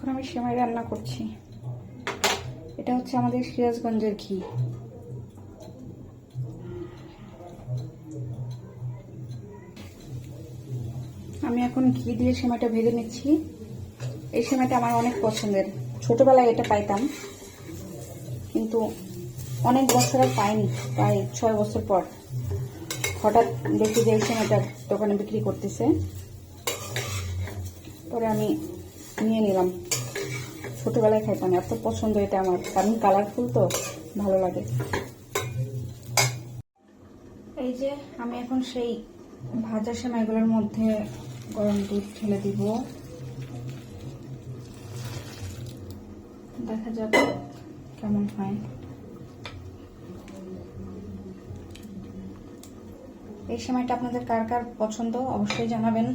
এখন আমি সেমাই রান্না করছি। এটা হচ্ছে আমাদের সিরাজগঞ্জের ঘি। আমি এখন ঘি দিয়ে সেমাইটা ভেজে নিচ্ছি। এই সেমাইটা আমার অনেক পছন্দের। ছোটবেলায় এটা পাইতাম, কিন্তু অনেক বছর আর পাইনি। প্রায় 6 বছর পর হঠাৎ দেখি যে এই সেমাইটা দোকানে বিক্রি করতেছে। পরে আমি নিয়ে নিলাম। ছোটবেলায় খাইতাম, এত পছন্দ এটা আমার, কারণ কালারফুল তো ভালো লাগে। এই যে আমি এখন সেই ভাজা সেমাইগুলোর মধ্যে গরম দুধ ঢেলে দিব। দেখা যাক কেমন হয়। এই সেমাইটা আপনাদের কার কার পছন্দ অবশ্যই জানাবেন।